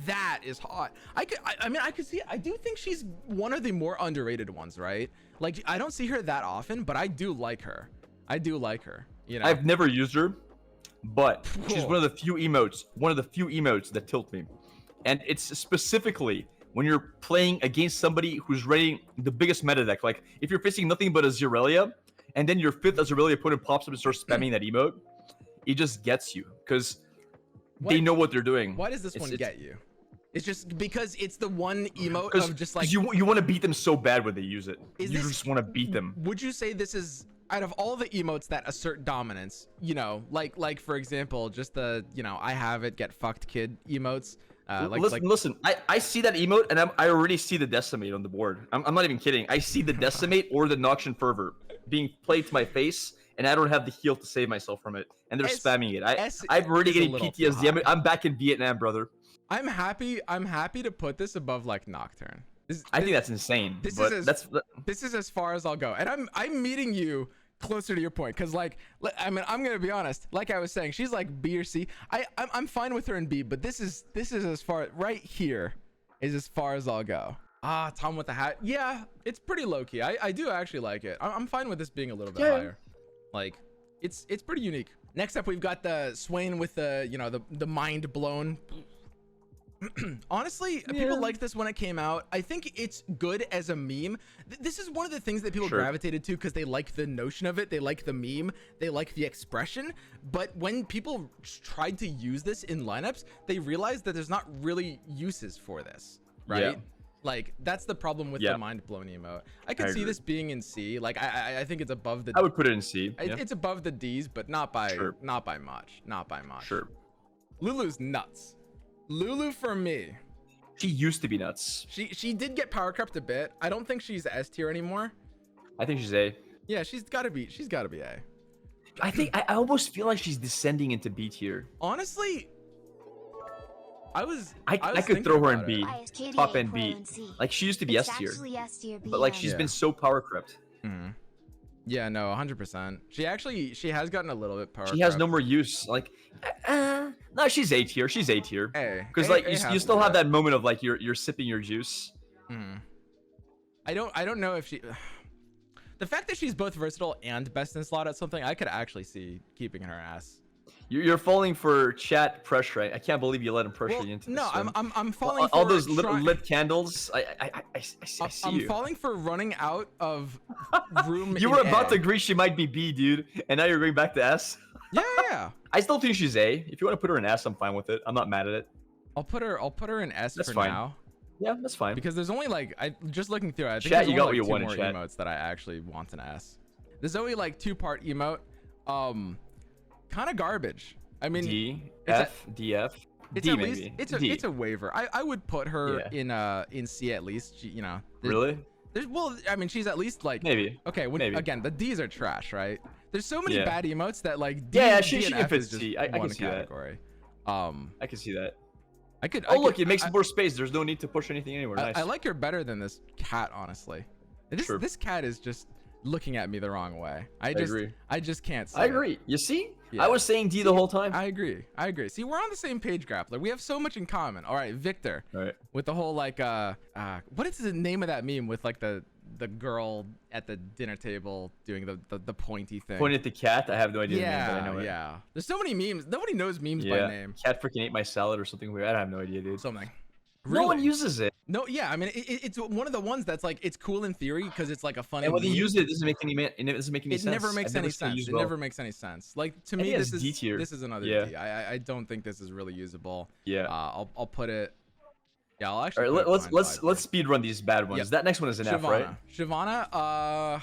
that is hot. I could see. I do think she's one of the more underrated ones, right? Like I don't see her that often, but I do like her. You know. I've never used her, but she's one of the few emotes that tilt me. And it's specifically when you're playing against somebody who's running the biggest meta deck. Like if you're facing nothing but a Irelia, and then your fifth Irelia opponent pops up and starts spamming that emote, it just gets you because they know what they're doing. Why does this one get you? It's just because it's the one emote of just like you want to beat them so bad when they use it. You just want to beat them. Would you say this is out of all the emotes that assert dominance? You know, like for example, just the I have it get fucked kid emotes. Listen. I see that emote and I already see the decimate on the board. I'm not even kidding. I see the decimate or the Noxian Fervor being played to my face, and I don't have the heal to save myself from it. And they're spamming it. I'm already getting PTSD. I'm back in Vietnam, brother. I'm happy to put this above like Nocturne. I think that's insane. This is as far as I'll go, and I'm meeting you closer to your point because like I mean I'm gonna be honest, like I was saying, she's like B or C. I'm fine with her in B, but this is as far right here is as far as I'll go. Tom with the hat, yeah, it's pretty low key. I do actually like it. I'm fine with this being a little bit higher. Like it's pretty unique. Next up we've got the Swain with the the mind blown. Honestly, people liked this when it came out. I think it's good as a meme. This is one of the things that people gravitated to because they like the notion of it, they like the meme, they like the expression. But when people tried to use this in lineups, they realized that there's not really uses for this, right? Like that's the problem with the mind blown emote. I could see agree. this being in C. Like I think it's above the. I would put it in C. It's above the D's, but not by Sure. not by much. Not by much. Sure. Lulu's nuts. Lulu for me. She used to be nuts. She did get power crept a bit. I don't think she's S tier anymore. I think she's A. Yeah, she's gotta be A. I think I almost feel like she's descending into B tier. Honestly, I was could throw her in about B. it. Top end B. Like she used to be S tier. But like she's been so power crept. Mhm. Yeah, no, 100%. She has gotten a little bit power. She has no more use. Like, no, she's A tier. She's A tier. Because A like has you still to have be. that moment of like you're sipping your juice. Mhm. I don't know if she. The fact that she's both versatile and best in slot at something, I could actually see keeping in her ass. You're falling for chat pressure. I can't believe you let him pressure you into this. No, one. I'm falling all for those little lit candles. I see I'm you. falling for running out of room. You were in about A. to agree she might be B, dude, and now you're going back to S. Yeah. I still think she's A. If you want to put her in S, I'm fine with it. I'm not mad at it. I'll put her in S That's for fine. now. Yeah, that's fine. Because there's only like just looking through it, I think Chat, there's you only got like what you two wanted, more chat. emotes that I actually want an S. The Zoe like 2-part emote, kind of garbage. I mean, D, it's F, DF, it's D at maybe. least D. it's a waiver. I would put her in C at least. She, Really? Well, I mean, she's at least like Maybe. Okay, Maybe. Again, the D's are trash, right? There's so many Yeah. bad emotes that like D, Yeah, D she and can F fit is just C. I can one see that. category. I can see that. I could. Oh, look, it makes more space. There's no need to push anything anywhere. Nice. I like her better than this cat, honestly. Sure. This cat is just looking at me the wrong way. I agree. just can't see I it. agree. You see? Yeah. I was saying D the whole time. I agree. See, we're on the same page, GrappLr. We have so much in common. All right, Victor. All right. With the whole like what is the name of that meme with like the girl at the dinner table doing the pointy thing? Pointing at the cat. I have no idea. Yeah, the name, but I know it. yeah. There's so many memes. Nobody knows memes Yeah. by name. Cat freaking ate my salad or something weird. I have no idea, dude. Something. No one Really? uses it. No, yeah. I mean, it's one of the ones that's like it's cool in theory because it's like a funny. And when they meme. use it, it doesn't make any sense. It never makes I've any never seen it sense. used It well. never makes any sense. Like to I me, think this it's D tier. is another Yeah. D. I don't think this is really usable. Yeah. I'll put it. Yeah, I'll All actually. right, put it let's blind speed run these bad ones. Yep. That next one is an F, right? Shyvana,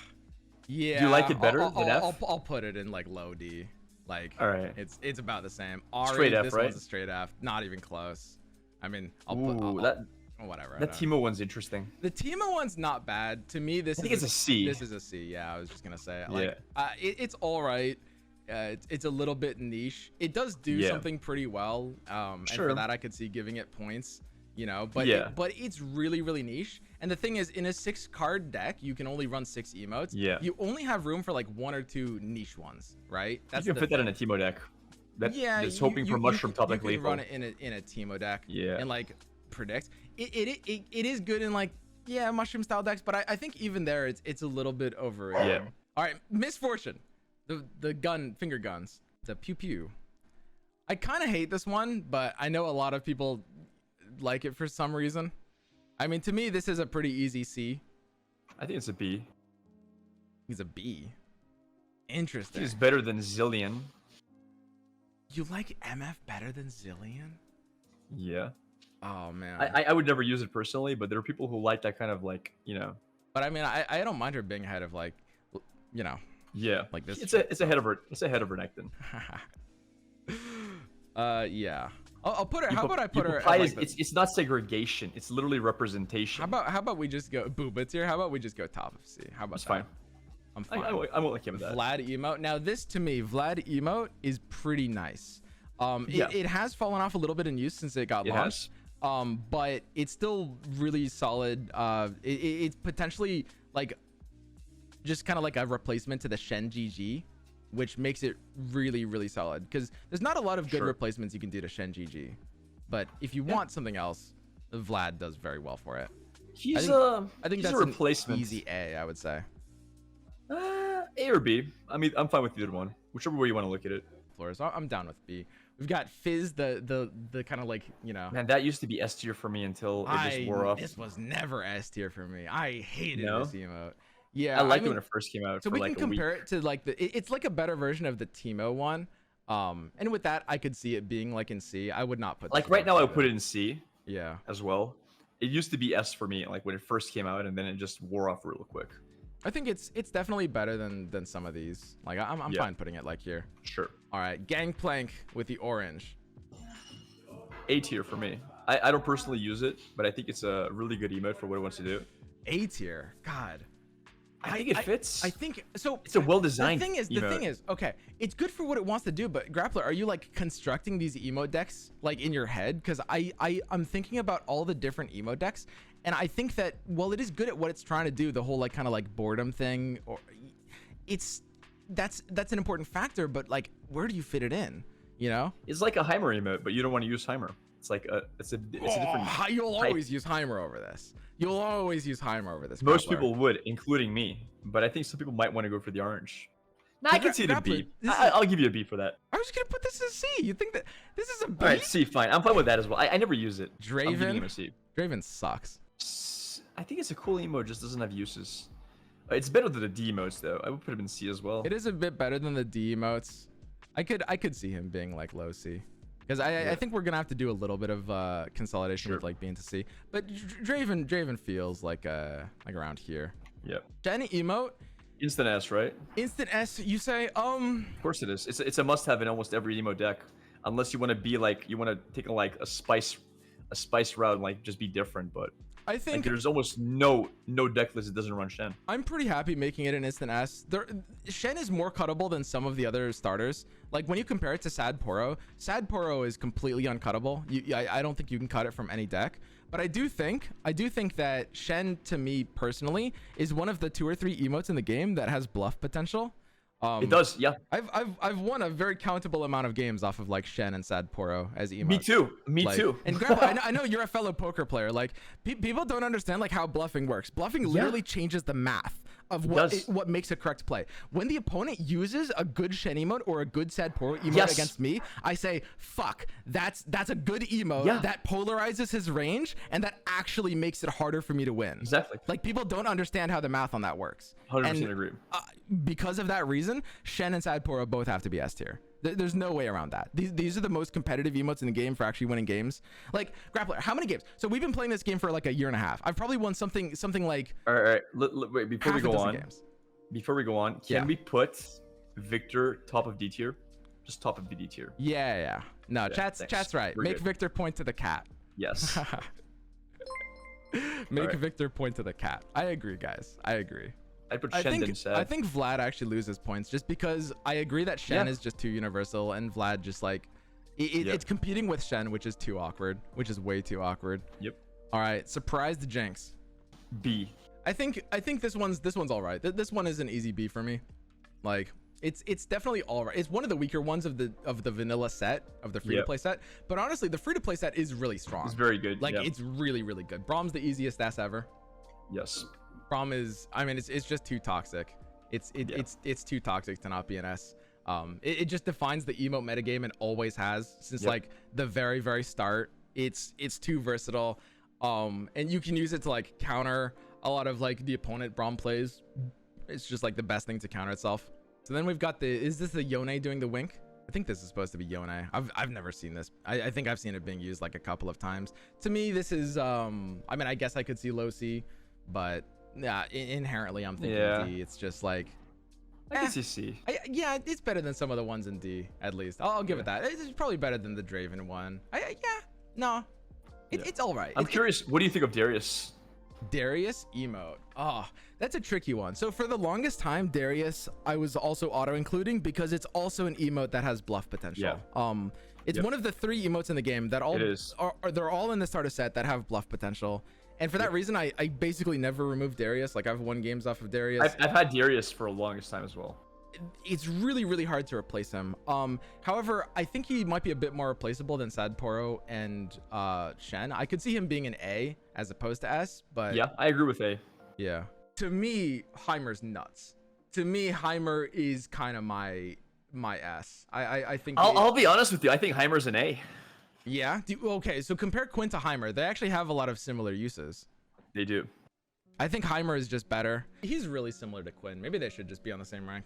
yeah. Do you like it better than F? I'll put it in like low D. Like, All right. it's about the same. Ari, Straight F, this right? one's a straight F. Not even close. I mean, I'll Ooh, put whatever. that Teemo one's interesting. The Teemo one's not bad. To me, this I is think it's a C. This is a C. Yeah, I was just gonna say. Like, Yeah. It's all right. It's a little bit niche. It does do Yeah. something pretty well. And Sure. for that, I could see giving it points. But Yeah. but it's really really niche. And the thing is, in a 6-card deck, you can only run 6 emotes. Yeah. You only have room for like 1 or 2 niche ones, right? You can fit that in a Teemo deck. That's hoping for mushroom top you deck can lethal. run it in a Teemo deck. Yeah. And like predict. It is good in like mushroom style decks, but I think even there it's a little bit overrated. Yeah. All right, Misfortune, the finger guns, the pew pew. I kind of hate this one, but I know a lot of people like it for some reason. I mean, to me, this is a pretty easy C. I think it's a B. He's a B. Interesting. He's better than Zillion. You like MF better than Zillion? Yeah. Oh man. I would never use it personally, but there are people who like that kind of like, But I mean, I don't mind her being ahead of like, Yeah. like this. It's ahead of her. It's ahead of Renekton. Yeah. I'll put her. How about I put her? At like It's not segregation. It's literally representation. how about we just go Booba tier? How about we just go top of C? How about That's that? fine. I'm fine. I won't like him with that. Vlad emote. Now this to me, Vlad emote is pretty nice. Yeah. It has fallen off a little bit in use since it got launched. But it's still really solid. It's potentially like just kind of like a replacement to the Shen GG, which makes it really, really solid. Because there's not a lot of good replacements you can do to Shen GG. But if you want something else, Vlad does very well for it. I think that's a replacement. An easy A, I would say. A or B. I mean, I'm fine with either one. Whichever way you want to look at it. Floors. I'm down with B. We've got Fizz, the kind of like, Man, that used to be S tier for me until it just wore off. This was never S tier for me. I hated No? this emote. Yeah, I liked it when it first came out. So for we like can compare it to like it's like a better version of the Teemo one. And with that, I could see it being like in C. I would not put Like this right one now, I in would put it in C. Yeah. As well. It used to be S for me, like when it first came out, and then it just wore off real quick. I think it's definitely better than some of these. Like I'm fine putting it like here. Sure. All right, Gangplank with the orange. A tier for me. I don't personally use it, but I think it's a really good emote for what it wants to do. A tier. God. I think it fits. I think so. It's a well-designed The thing is, okay, it's good for what it wants to do, but GrappLr, are you like constructing these emote decks like in your head? Because I'm thinking about all the different emote decks, and I think that while it is good at what it's trying to do, the whole like kind of like boredom thing, or that's an important factor, but like where do you fit it in? You know? It's like a Heimer emote, but you don't want to use Heimer. It's like it's a different. You'll always use Heimer over this. You'll always use Heimer over this. Most GrappLr. people would, including me. But I think some people might want to go for the orange. Nah, I can see the B. GrappLr, I'll give you a B for that. I was gonna put this as a C. You think that this is a B? All right, C, fine. I'm fine with that as well. I never use it. I'm giving him a C. Draven sucks. I think it's a cool emote, just doesn't have uses. It's better than the D emotes though. I would put him in C as well. It is a bit better than the D emotes. I could see him being like low C. Because I think we're gonna have to do a little bit of consolidation with like being to C, but Draven feels like around here. Yep. Shen emote. Instant S, right? Instant S. You say Of course it is. It's a must-have in almost every emo deck, unless you want to be like you want to take like a spice route and like just be different. But I think like, there's almost no deck list that doesn't run Shen. I'm pretty happy making it an instant S. Shen is more cuttable than some of the other starters. Like when you compare it to Sad Poro is completely uncuttable. I don't think you can cut it from any deck. But I do think that Shen, to me personally, is one of the 2 or 3 emotes in the game that has bluff potential. It does, yeah. I've won a very countable amount of games off of like Shen and Sad Poro as emotes. Me too. And GrappLr, I know you're a fellow poker player. Like people don't understand like how bluffing works. Bluffing literally changes the math of what makes a correct play. When the opponent uses a good Shen emote or a good Sad Poro emote against me, I say, fuck, that's a good emote that polarizes his range and that actually makes it harder for me to win. Exactly. Like people don't understand how the math on that works. 100% agree. Because of that reason, Shen and Sad Poro both have to be S tier. There's no way around that. These are the most competitive emotes in the game for actually winning games. Like GrappLr, how many games? So we've been playing this game for like a year and a half. I've probably won something like. All right. Wait, before we go on, Yeah. can we put Victor top of D tier? Just top of the D tier. Yeah. No, Yeah, chat's right. We're Make good. Victor point to the cat. Yes. Make right. Victor point to the cat. I agree, guys. I agree. I put I Shen think then Sad. I think Vlad actually loses points just because I agree that Shen is just too universal and Vlad just like it's competing with Shen, which is too awkward, which is way too awkward. Yep. All right, surprised Jinx. B. I think this one's all right. This one is an easy B for me. Like it's definitely all right. It's one of the weaker ones of the vanilla set, of the free to play set. But honestly, the free to play set is really strong. It's very good. Like it's really good. Brom's the easiest S ever. Yes. Brom is, I mean, it's just too toxic. It's too toxic to not be an S. It just defines the emote metagame and always has since like the very start. It's too versatile. And you can use it to like counter a lot of like the opponent Brom plays. It's just like the best thing to counter itself. So then we've got is this the Yone doing the wink? I think this is supposed to be Yone. I've never seen this. I think I've seen it being used like a couple of times. To me, this is I mean, I guess I could see low C, but yeah, inherently I'm thinking D. It's just like I can see C. Yeah, it's better than some of the ones in D, at least. I'll give it that. It's probably better than the Draven one. It's all right. I'm curious, what do you think of Darius? Darius emote. Oh, that's a tricky one. So for the longest time, Darius, I was also auto-including because it's also an emote that has bluff potential. It's one of the 3 emotes in the game that they're all in the starter set that have bluff potential. And for that reason, I basically never removed Darius. Like I've won games off of Darius. I've had Darius for the longest time as well. It's really hard to replace him. However, I think he might be a bit more replaceable than Sad Poro and Shen. I could see him being an A as opposed to S, but yeah, I agree with A. Yeah. To me, Heimer's nuts. To me, Heimer is kind of my S. I think I'll be honest with you. I think Heimer's an A. Yeah. Okay. So compare Quinn to Heimer. They actually have a lot of similar uses. They do. I think Heimer is just better. He's really similar to Quinn. Maybe they should just be on the same rank.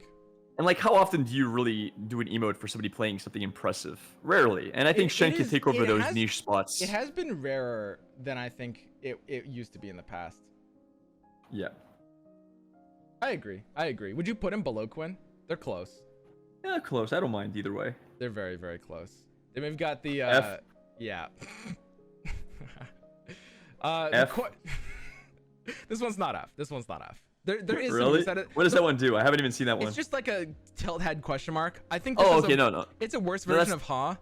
And like, how often do you really do an emote for somebody playing something impressive? Rarely. And I think Shen can take over those niche spots. It has been rarer than I think it used to be in the past. Yeah. I agree. Would you put him below Quinn? They're close. Yeah, close. I don't mind either way. They're very, very close. Then we've got the F. Yeah. F. This one's not F. There is really? What does that one do? I haven't even seen that one. It's just like a tilt head question mark. I think. No. It's a worse version of Ha.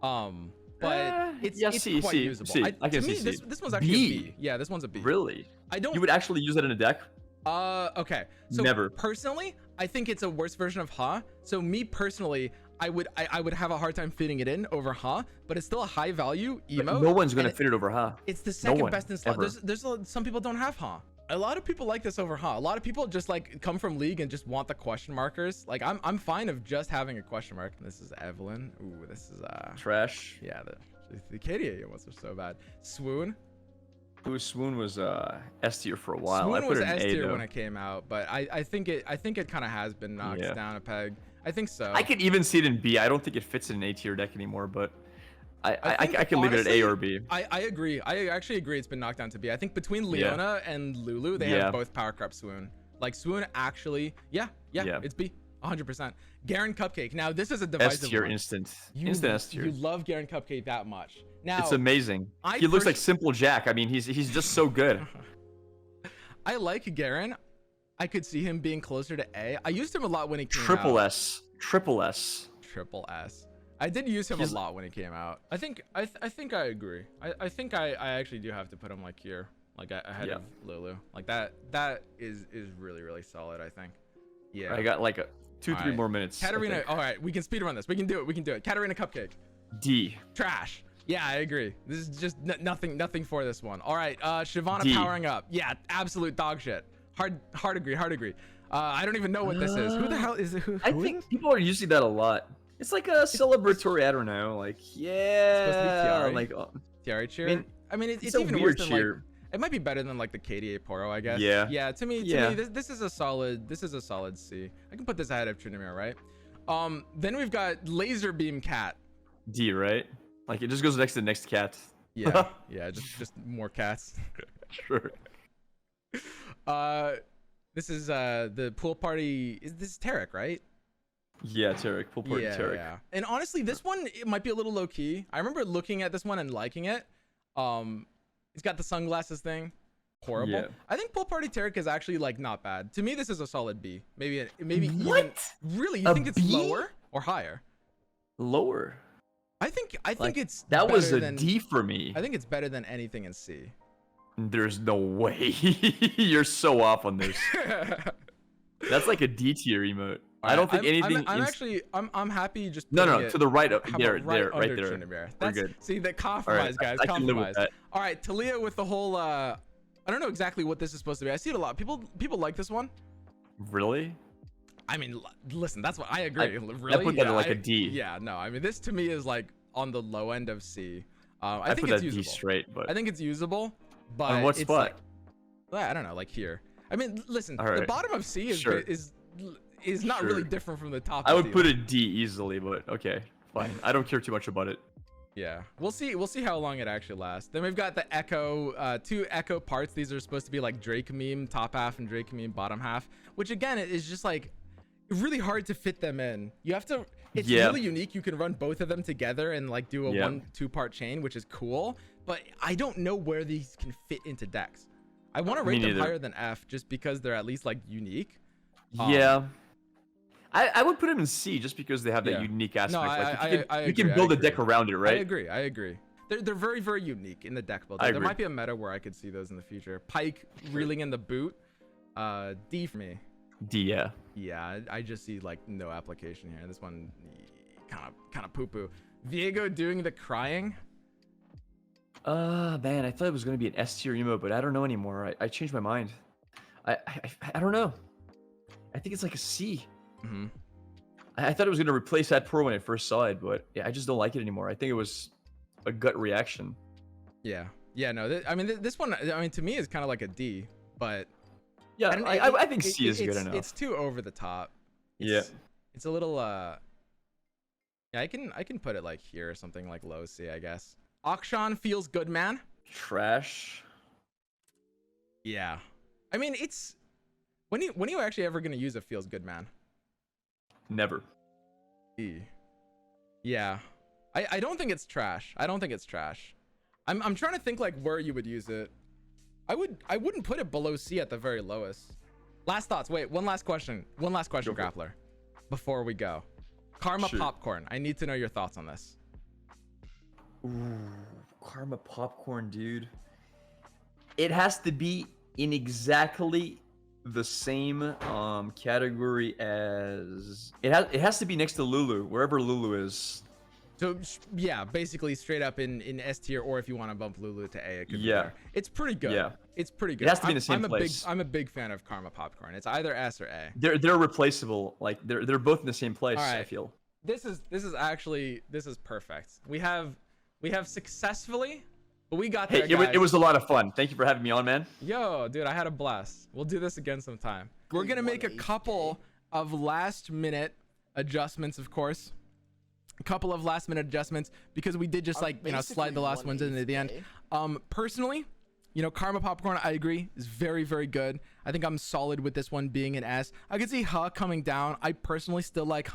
But it's quite usable. I can see. This one's actually a B. Yeah, this one's a B. Really? I don't. You would actually use that in a deck? Okay. So never. Personally, I think it's a worse version of Ha. So me personally, I would have a hard time fitting it in over Ha, but it's still a high value emote. But no one's gonna fit it over Ha. It's the second best in slot. There's some people don't have Ha. A lot of people like this over Ha. A lot of people just like come from League and just want the question markers. Like I'm fine of just having a question mark. This is Evelyn. Ooh, this is trash. Yeah, the KDA ones are so bad. Swoon. Ooh, Swoon was S tier for a while. Swoon was S tier when it came out, but I think it kind of has been knocked down a peg. I think so. I could even see it in B. I don't think it fits in an A tier deck anymore, but I can leave it at A or B. I agree. I actually agree it's been knocked down to B. I think between Leona and Lulu, they have both power crop Swoon. Like Swoon actually, it's B. 100%. Garen Cupcake. Now this is a divisive S tier one. instant S tier. You love Garen Cupcake that much. Now it's amazing. He looks like Simple Jack. I mean, he's just so good. I like Garen. I could see him being closer to A. I used him a lot when he came out. Triple S. I did use him a lot when he came out. I think I agree. I think I actually do have to put him like here, like ahead of Lulu. Like that is really, really solid, I think. Yeah. I got like 2-3 more minutes. Katarina. All right, we can speed run this. We can do it. Katarina Cupcake. D. Trash. Yeah, I agree. This is just nothing for this one. All right, Shyvana powering up. Yeah, absolute dog shit. Hard agree. I don't even know what this is. Who the hell is it? I think people are using that a lot. It's like a celebratory. I don't know. Like like Tiari cheer. I mean, it's even worse than like. It might be better than like the KDA Poro, I guess. Yeah. To me, this is a solid. This is a solid C. I can put this ahead of Trinamir, right? Then we've got Laser Beam Cat. D, right? Like it just goes next to the next cat. Yeah. Just more cats. Sure. This is the pool party. This is Tarik, right? Yeah, Tarik. Pool party Tarik. Yeah. And honestly, this one it might be a little low key. I remember looking at this one and liking it. It's got the sunglasses thing. Horrible. Yeah. I think pool party Tarik is actually like not bad. To me, this is a solid B. Maybe what? Even, really? You think it's B? lower or higher? Lower. I think it's that was a than, D for me. I think it's better than anything in C. There's no way. You're so off on this. That's like a D tier emote. I don't think anything. I'm happy just. No, to the right of there, right there. We're good. See the compromise, guys. I can live with that. All right, Talia with the whole. I don't know exactly what this is supposed to be. I see it a lot. People like this one. Really? I mean, listen. That's what I agree. Really? I put that at like a D. Yeah, no. I mean, this to me is like on the low end of C. I think put it's that usable. D straight, but I think it's usable. But on what spot? Like, I don't know, like here. I mean, listen. Right. The bottom of C is not really different from the top. I would put a D easily, but okay, fine. I don't care too much about it. Yeah, we'll see how long it actually lasts. Then we've got the Echo, 2 Echo parts. These are supposed to be like Drake meme top half and Drake meme bottom half, which again is just like really hard to fit them in. You have to. It's really unique. You can run both of them together and like do a 1-2 part chain, which is cool. But I don't know where these can fit into decks. I want to rate them higher than F just because they're at least like unique. Yeah. I would put them in C just because they have that unique aspect. No, you can build a deck around it, right? I agree. They're very, very unique in the deck building. There might be a meta where I could see those in the future. Pike reeling in the boot. D for me. D, yeah. Yeah, I just see like no application here. This one kind of poo-poo. Viego doing the crying. Man, I thought it was gonna be an S tier emo, but I don't know anymore. I changed my mind. I don't know. I think it's like a C. Mm-hmm. I thought it was gonna replace that Pro when I first saw it, but I just don't like it anymore. I think it was a gut reaction. Yeah. No. I mean, this one. I mean, to me, is kind of like a D, but yeah, I think C is good enough. It's too over the top. It's a little yeah, I can put it like here or something like low C, I guess. Akshan feels good, man. Trash. Yeah. I mean, it's when are you actually ever gonna use a feels good, man? Never. Yeah. I don't think it's trash. I don't think it's trash. I'm trying to think like where you would use it. I wouldn't put it below C at the very lowest. Last thoughts. Wait, one last question, GrappLr, before we go. Karma popcorn. I need to know your thoughts on this. Ooh, Karma popcorn, dude. It has to be in exactly the same category as it has to be next to Lulu, wherever Lulu is. So yeah, basically straight up in S tier, or if you want to bump Lulu to A, it could be Yeah. there. It's pretty good. Yeah. It's pretty good. It has to be in the same place. I'm a big fan of Karma popcorn. It's either S or A. They're replaceable. Like they're both in the same place. All right. I feel. This is perfect. We have successfully, but we got there, Hey, it was a lot of fun. Thank you for having me on, man. Yo, dude, I had a blast. We'll do this again sometime. We're gonna make a couple of last minute adjustments, of course. A couple of last minute adjustments because we did just slide the last ones into the end. Personally, Karma popcorn, I agree, is very, very good. I think I'm solid with this one being an S. I could see coming down. I personally still like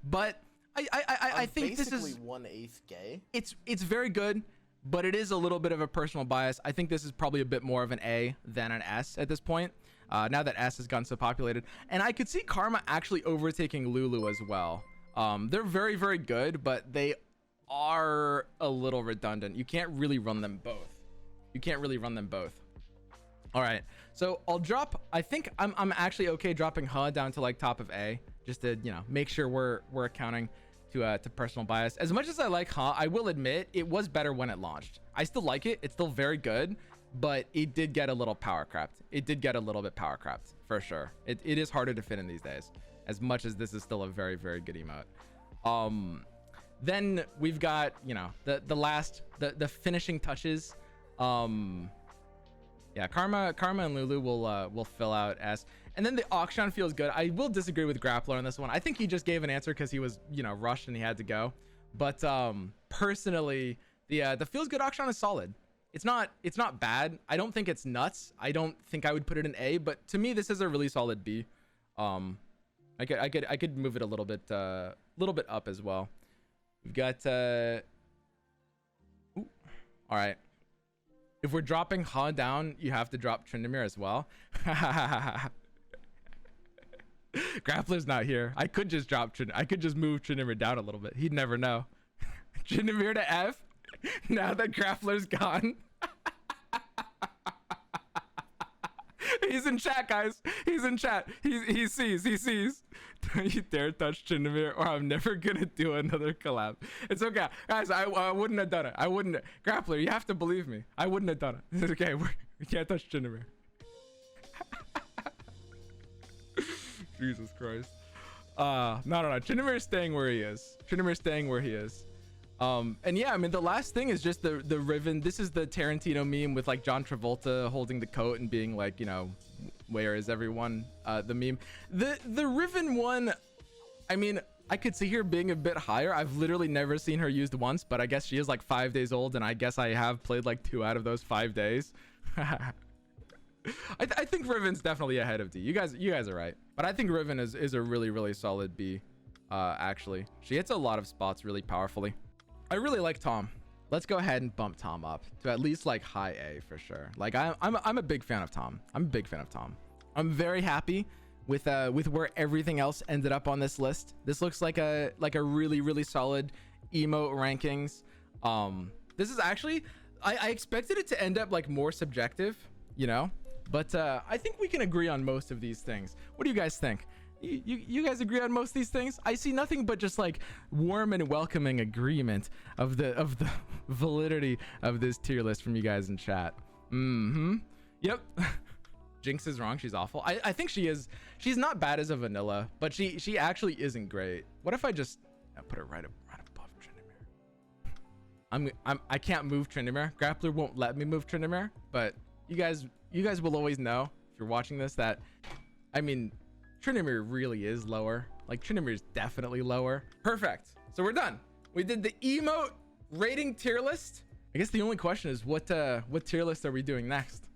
but I think this is 1/8 gay. It's very good, but it is a little bit of a personal bias. I think this is probably a bit more of an A than an S at this point. Now that S has gotten so populated, and I could see Karma actually overtaking Lulu as well. They're very, very good, but they are a little redundant. You can't really run them both. All right, so I'll drop. I think I'm actually okay dropping down to like top of A, just to make sure we're accounting to personal bias. As much as I like I will admit it was better when it launched. I still like it. It's still very good, but it did get a little power crapped. It did get a little bit power crapped for sure. It is harder to fit in these days, as much as this is still a very, very good emote. Then we've got the finishing touches. Yeah, Karma and Lulu will fill out S, and then the Akshan feels good. I will disagree with GrappLr on this one. I think he just gave an answer because he was rushed and he had to go. But personally, the feels good Akshan is solid. It's not bad. I don't think it's nuts. I don't think I would put it in A, but to me this is a really solid B. I could move it a little bit up as well. We've got all right. If we're dropping down, you have to drop Tryndamere as well. GrappLr's not here. I could just move Tryndamere down a little bit. He'd never know. Tryndamere to F. Now that GrappLr's gone. He's in chat, guys. He's in chat. He sees. Don't you dare touch Tryndamere, or I'm never gonna do another collab. It's okay, guys. I wouldn't have done it. I wouldn't. GrappLr, you have to believe me. I wouldn't have done it. It's okay. We can't touch Tryndamere. Jesus Christ. No. Tryndamere is staying where he is. And yeah, I mean the last thing is just the Riven. This is the Tarantino meme with like John Travolta holding the coat and being like, where is everyone? The meme. The Riven one, I mean, I could see her being a bit higher. I've literally never seen her used once, but I guess she is like 5 days old, and I guess I have played like 2 out of those 5 days. I think Riven's definitely ahead of D. You guys are right, but I think Riven is a really, really solid B. Actually, she hits a lot of spots really powerfully. I really like Tom. Let's go ahead and bump Tom up to at least like high A for sure. Like I'm a big fan of Tom. I'm very happy with where everything else ended up on this list. This looks like a really, really solid emote rankings. This is actually, I expected it to end up like more subjective, but I think we can agree on most of these things. What do you guys think? You guys agree on most of these things? I see nothing but just like warm and welcoming agreement of the validity of this tier list from you guys in chat. Yep. Jinx is wrong. She's awful. I think she is. She's not bad as a vanilla, but she actually isn't great. What if I just put her right above Tryndamere? I can't move Tryndamere. GrappLr won't let me move Tryndamere, but you guys will always know if you're watching this that, I mean, Tryndamere really is lower. Like Tryndamere is definitely lower. Perfect. So we're done. We did the emote rating tier list. I guess the only question is what tier list are we doing next?